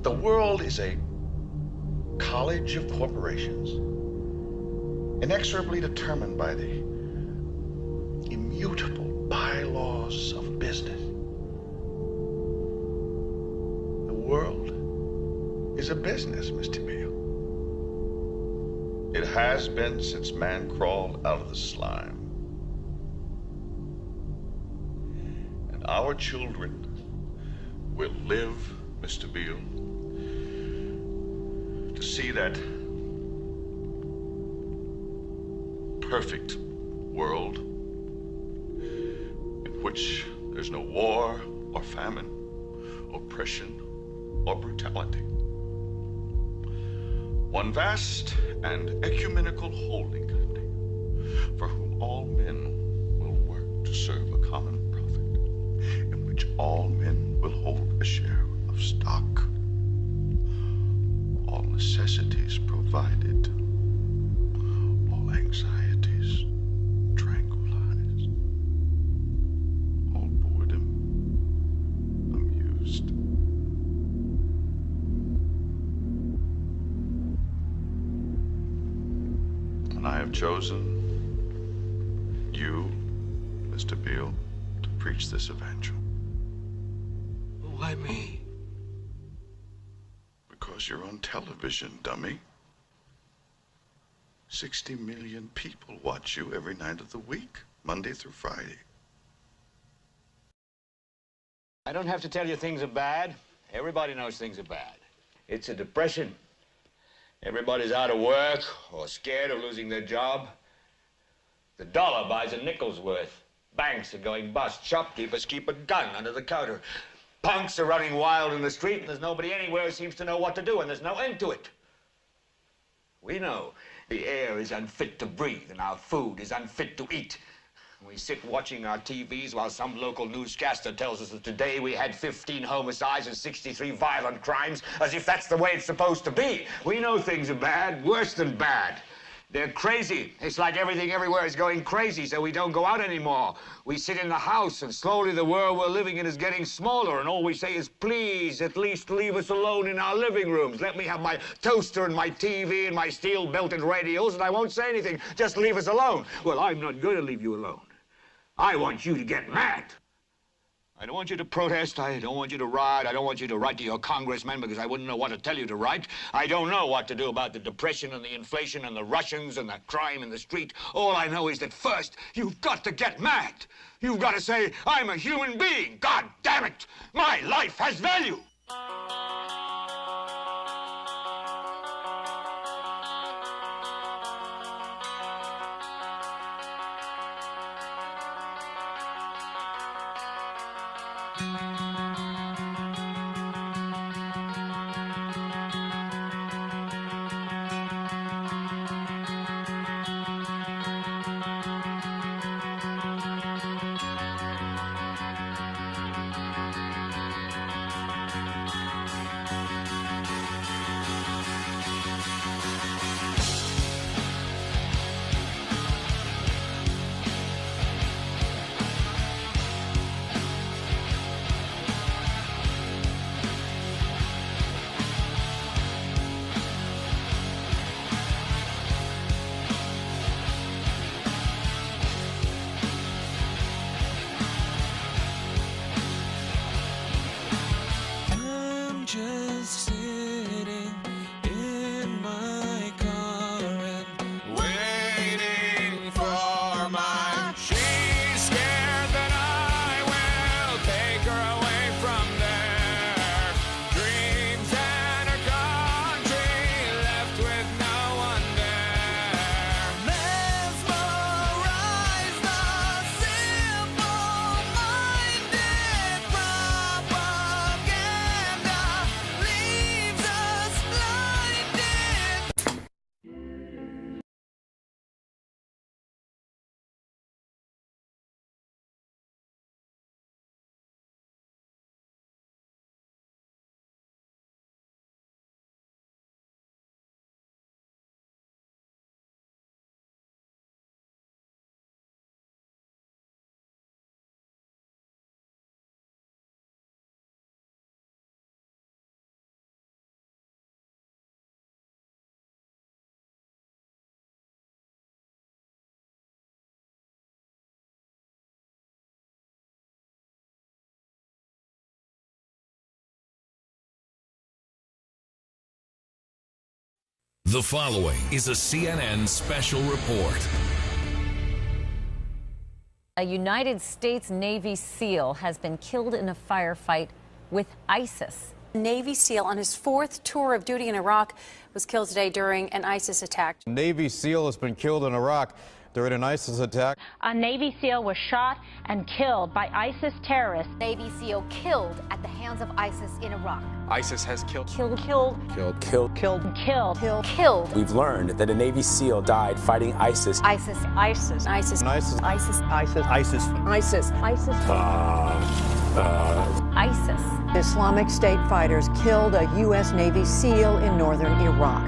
The world is a college of corporations, inexorably determined by the immutable bylaws of business. The world is a business, Mr. Beale. It has been since man crawled out of the slime. And our children will live, Mr. Beale, to see that perfect world in which there's no war or famine, oppression or brutality. One vast and ecumenical holding company for whom all men will work to serve a common profit, in which all men will hold a share of stock, all necessities provided, all anxieties tranquilized, all boredom amused. And I have chosen you, Mr. Beale, to preach this evangel. Why me? Because you're on television, dummy. 60 million people watch you every night of the week, Monday through Friday. I don't have to tell you things are bad. Everybody knows things are bad. It's a depression. Everybody's out of work or scared of losing their job. The dollar buys a nickel's worth. Banks are going bust. Shopkeepers keep a gun under the counter. Punks are running wild in the street, and there's nobody anywhere who seems to know what to do, and there's no end to it. We know the air is unfit to breathe, and our food is unfit to eat. We sit watching our TVs while some local newscaster tells us that today we had 15 homicides and 63 violent crimes, as if that's the way it's supposed to be. We know things are bad, worse than bad. They're crazy. It's like everything everywhere is going crazy, so we don't go out anymore. We sit in the house, and slowly the world we're living in is getting smaller, and all we say is, please, at least leave us alone in our living rooms. Let me have my toaster and my TV and my steel-belted radios, and I won't say anything. Just leave us alone. Well, I'm not going to leave you alone. I want you to get mad. I don't want you to protest. I don't want you to riot. I don't want you to write to your congressman because I wouldn't know what to tell you to write. I don't know what to do about the depression and the inflation and the Russians and the crime in the street. All I know is that first, you've got to get mad. You've got to say, I'm a human being. God damn it. My life has value. The following is a CNN special report. A United States Navy SEAL has been killed in a firefight with ISIS. Navy SEAL on his fourth tour of duty in Iraq was killed today during an ISIS attack. Navy SEAL has been killed in Iraq during an ISIS attack. A Navy SEAL was shot and killed by ISIS terrorists. Navy SEAL killed at the hands of ISIS in Iraq. ISIS has killed. We've learned that a Navy SEAL died fighting ISIS. ISIS. Islamic State fighters killed a U.S. Navy SEAL in northern Iraq.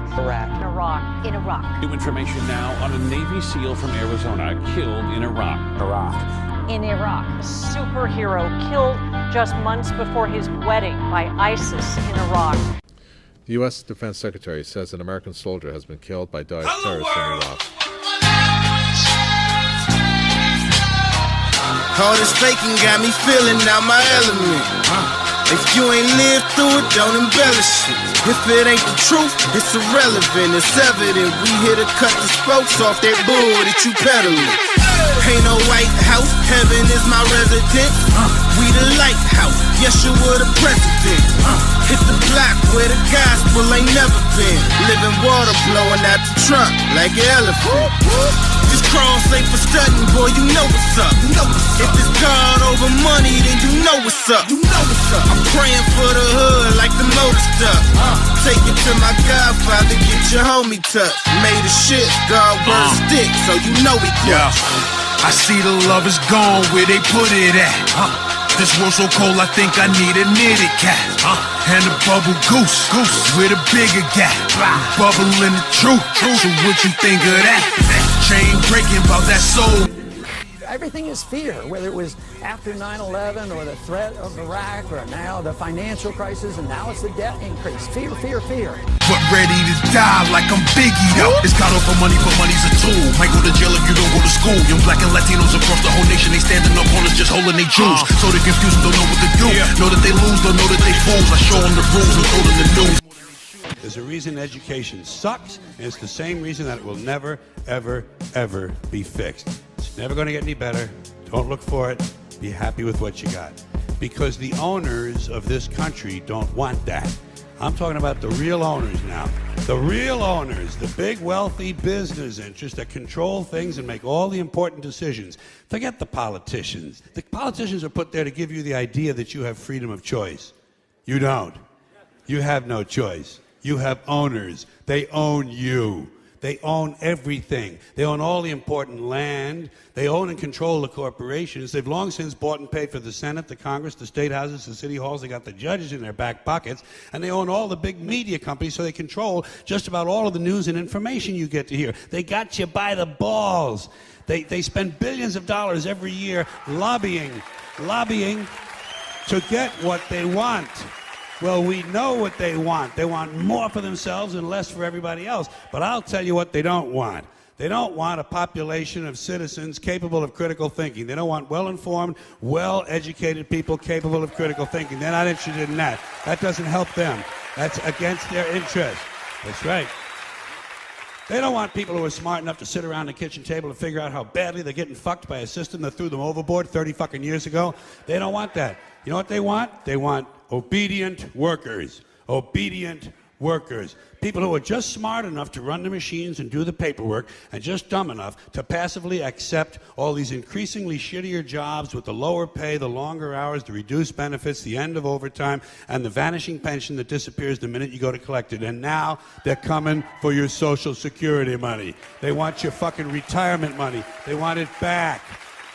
In Iraq. New information now on a Navy SEAL from Arizona killed in Iraq. In Iraq. A superhero killed just months before his wedding by ISIS in Iraq. The U.S. Defense Secretary says an American soldier has been killed by Daesh terrorists in Iraq. All this faking got me feeling out my element. If you ain't lived through it, don't embellish it. If it ain't the truth, it's irrelevant. It's evident we here to cut the spokes off that bull that you peddling. Ain't no White House, heaven is my residence. We the lighthouse, Yeshua the president. Hit the block where the gospel ain't never been. Living water blowing out the trunk like an elephant. This cross ain't for stunting, boy, you know what's up. If it's God over money, then you know what's up. I'm praying for the hood like the motor stuff. Take it to my Godfather, get your homie touch. Made a shit, God word stick, so you know it. Yeah, I see the love is gone where they put it at. This world so cold, I think I need a knitted cap. And a bubble goose with a bigger gap. Bubbling the truth, so what you think of that? Chain breaking about that soul. Everything is fear, whether it was after 9/11 or the threat of Iraq or now the financial crisis and now it's the debt increase. Fear. But ready to die like I'm Biggie though. It's got off for money, but money's a tool. Might go to jail if you don't go to school. Young black and Latinos across the whole nation, they standing up on us just holding their jewels. So they confused and don't know what to do. Know that they lose, don't know that they fools. I show them the rules and throw them the news. There's a reason education sucks, and it's the same reason that it will never, ever, ever be fixed. It's never going to get any better. Don't look for it. Be happy with what you got. Because the owners of this country don't want that. I'm talking about the real owners now. The real owners, the big wealthy business interests that control things and make all the important decisions. Forget the politicians. The politicians are put there to give you the idea that you have freedom of choice. You don't. You have no choice. You have owners. They own you. They own everything. They own all the important land. They own and control the corporations. They've long since bought and paid for the Senate, the Congress, the state houses, the city halls. They got the judges in their back pockets. And they own all the big media companies, so they control just about all of the news and information you get to hear. They got you by the balls. They spend billions of dollars every year lobbying to get what they want. Well, we know what they want. They want more for themselves and less for everybody else. But I'll tell you what they don't want. They don't want a population of citizens capable of critical thinking. They don't want well-informed, well-educated people capable of critical thinking. They're not interested in that. That doesn't help them. That's against their interest. That's right. They don't want people who are smart enough to sit around the kitchen table and figure out how badly they're getting fucked by a system that threw them overboard 30 fucking years ago. They don't want that. You know what they want? They want obedient workers. Obedient workers. People who are just smart enough to run the machines and do the paperwork and just dumb enough to passively accept all these increasingly shittier jobs with the lower pay, the longer hours, the reduced benefits, the end of overtime, and the vanishing pension that disappears the minute you go to collect it. And now they're coming for your Social Security money. They want your fucking retirement money. They want it back,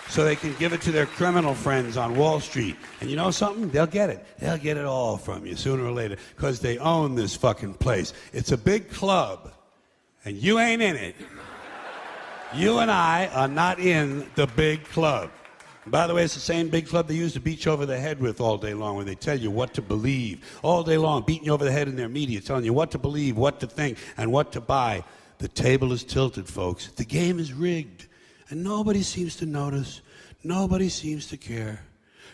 so they can give it to their criminal friends on Wall Street. And you know something? They'll get it. They'll get it all from you sooner or later, because they own this fucking place. It's a big club, and you ain't in it. You and I are not in the big club. And by the way, it's the same big club they use to beat you over the head with all day long when they tell you what to believe. All day long, beating you over the head in their media, telling you what to believe, what to think, and what to buy. The table is tilted, folks. The game is rigged. And nobody seems to notice. Nobody seems to care.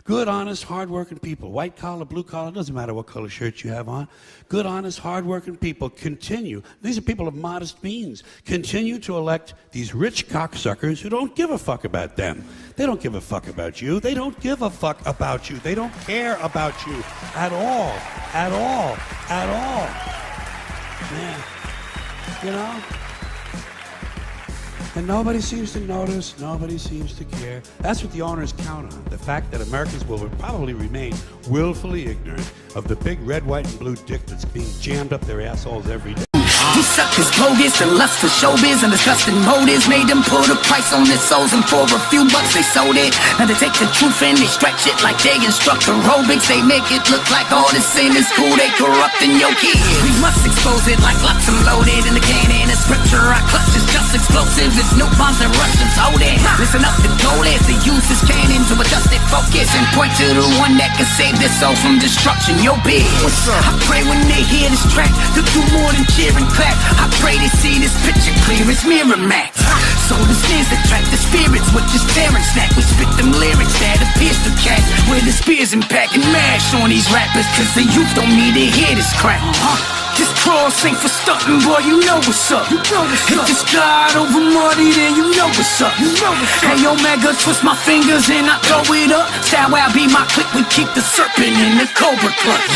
Good, honest, hard-working people, white collar, blue collar, doesn't matter what color shirt you have on. Good, honest, hard-working people continue. These are people of modest means. Continue to elect these rich cocksuckers who don't give a fuck about them. They don't give a fuck about you. They don't give a fuck about you. They don't care about you at all. At all. At all. Man, you know? And nobody seems to notice, nobody seems to care. That's what the owners count on, the fact that Americans will probably remain willfully ignorant of the big red, white, and blue dick that's being jammed up their assholes every day. These suckers bogus and lust for showbiz and disgusting motives made them put a price on their souls, and for a few bucks they sold it. And they take the truth and they stretch it like they instruct aerobics. They make it look like all this sin is cool, they corrupting your kids. We must expose it like lots of loaded in the cannon. The scripture I clutch is just explosive. It's no bombs and Russians hold it. Listen up, the goal is to use this cannon to adjust it, focus, and point to the one that can save their soul from destruction. Your biz. I pray when they hear this track, they'll do more than cheer and clap. I pray they see this picture clear as mirror max. So the snares attract the spirits with just tearing snack. We spit them lyrics that appears to catch where the spears impact and mash on these rappers, cause the youth don't need to hear this crap. This cross ain't for stuntin', boy, you know what's up. If this God over money, then you know what's up. Hey, Omega, twist my fingers and I throw it up. Style Wow be my clique, we keep the serpent in the cobra clutch.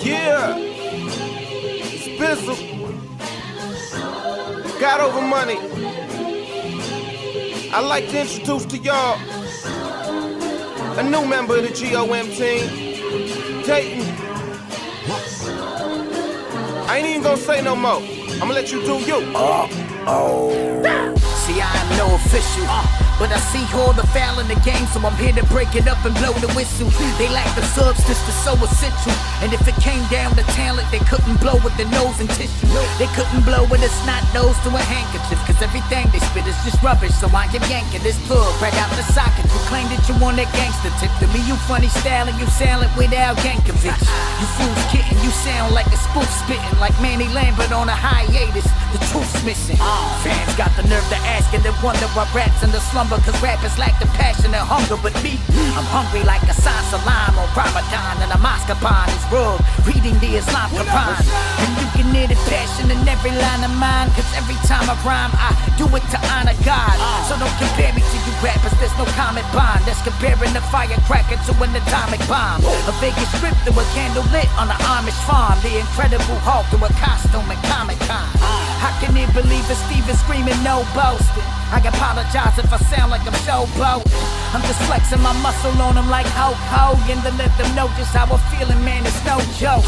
Yeah, Spencer, God over money. I'd like to introduce to y'all a new member of the GOM team, Dayton. I ain't even gonna say no more. I'm gonna let you do you. See, I am no official, but I see all the foul in the game, so I'm here to break it up and blow the whistle. They lack the substance that's so essential, and if it came down to talent, they couldn't blow with their nose and tissue. They couldn't blow with a snot nose to a handkerchief, cause everything they spit is just rubbish. So I am yanking this plug right out the socket. You claim that you want that gangster tip. To me, you funny style and you silent without Yankovic. You fools kidding, you sound like a spoof spitting, like Manny Lambert on a hiatus. The truth's missing. Fans got the nerve to ask and they wonder why raps in the slumber, cause rappers lack the passion and hunger. But me, I'm hungry like a salam on Ramadan, and a Azkaban is rubbed, reading the Islam Quran. And you can hear the passion in every line of mine, cause every time I rhyme, I do it to honor God. So don't compare me to you rappers, there's no common bond. That's comparing the firecracker to an atomic bomb. A Vegas strip to a candle lit on an Amish farm. The Incredible Hulk to a costume at Comic-Con. How can they believe that Steven screaming no boasting? I apologize if I sound like I'm showboating. I'm just flexing my muscle on them like Hulk Hogan, to let them know just how I'm feeling, man, it's no joke.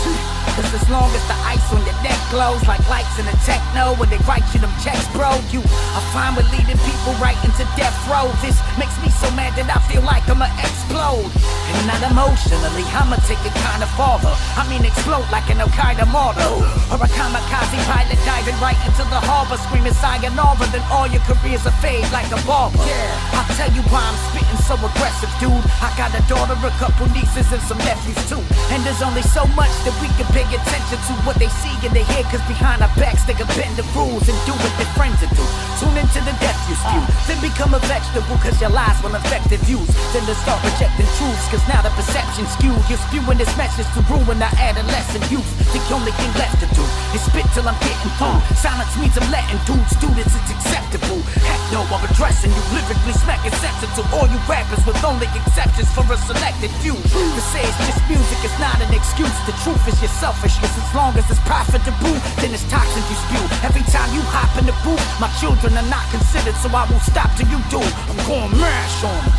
Cause as long as the ice on your neck glows like lights in a techno, when they write you them checks, bro, you are fine with leading people right into death row. This makes me so mad that I feel like I'ma explode. And not emotionally, I'ma take it kinda farther. I mean explode like an Al-Qaeda mortar, or a kamikaze pilot diving right into the harbor, screaming sayonara, then all your careers are fade like a barber. Yeah, I'll tell you why I'm spitting so aggressive, dude. I got a daughter, a couple nieces, and some nephews too. And there's only so much that we can pay attention to what they see and they hear, cause behind our backs they can bend the rules and do what their friends do. Tune into the death you spew, then become a vegetable, cause your lies will affect their views. Then to start rejecting truths, cause now the perception's skewed. You're spewing this message to ruin our adolescent youth. The only thing left to do is spit till I'm getting through. Silence means I'm letting dudes do this, it's acceptable. Heck no, I'm addressing you, lyrically smacking sense to all you rappers, with only exceptions for a selected few. To say it's just music is not an excuse. The truth is your selfishness. As long as it's profitable, then it's toxins you spew. Every time you hop in the booth, my children are not considered, so I won't stop till you do. I'm going mash on them.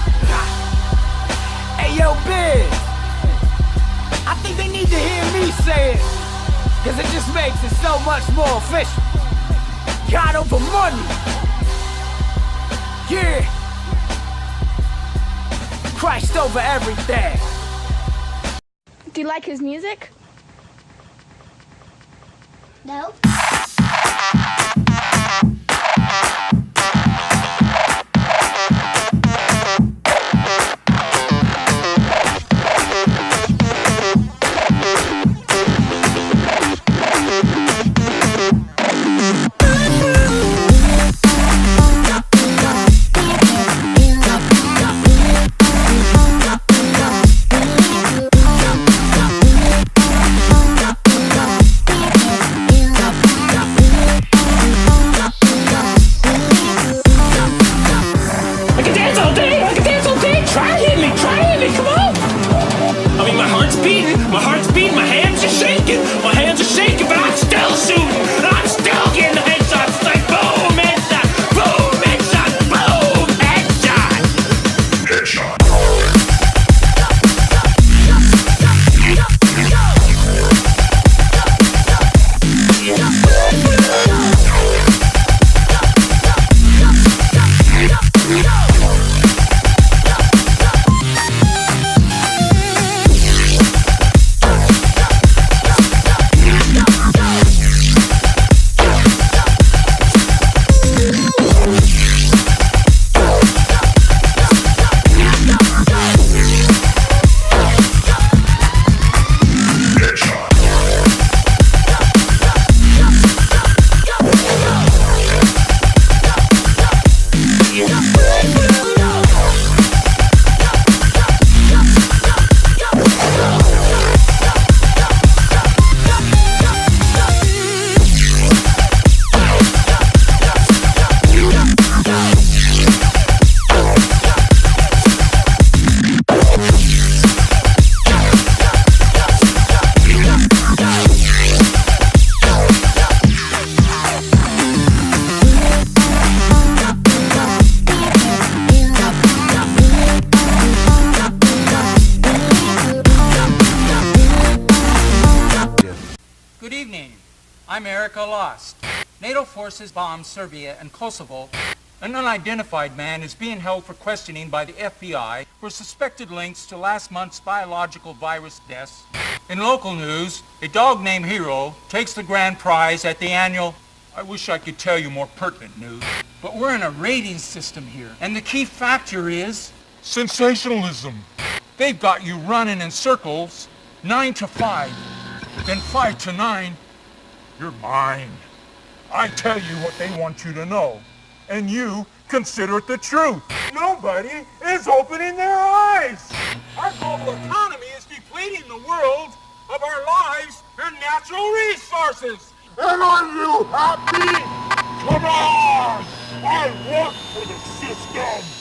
Hey yo, Biz, I think they need to hear me say it, cause it just makes it so much more official. God over money. Yeah. Christ over everything. Do you like his music? No. NATO forces bombed Serbia and Kosovo. An unidentified man is being held for questioning by the FBI for suspected links to last month's biological virus deaths. In local news, a dog named Hero takes the grand prize at the annual... I wish I could tell you more pertinent news, but we're in a rating system here, and the key factor is... sensationalism. They've got you running in circles, 9 to 5, then 5 to 9. You're mine. I tell you what they want you to know, and you consider it the truth. Nobody is opening their eyes. Our global economy is depleting the world of our lives and natural resources. And are you happy? Come on! I work for the system.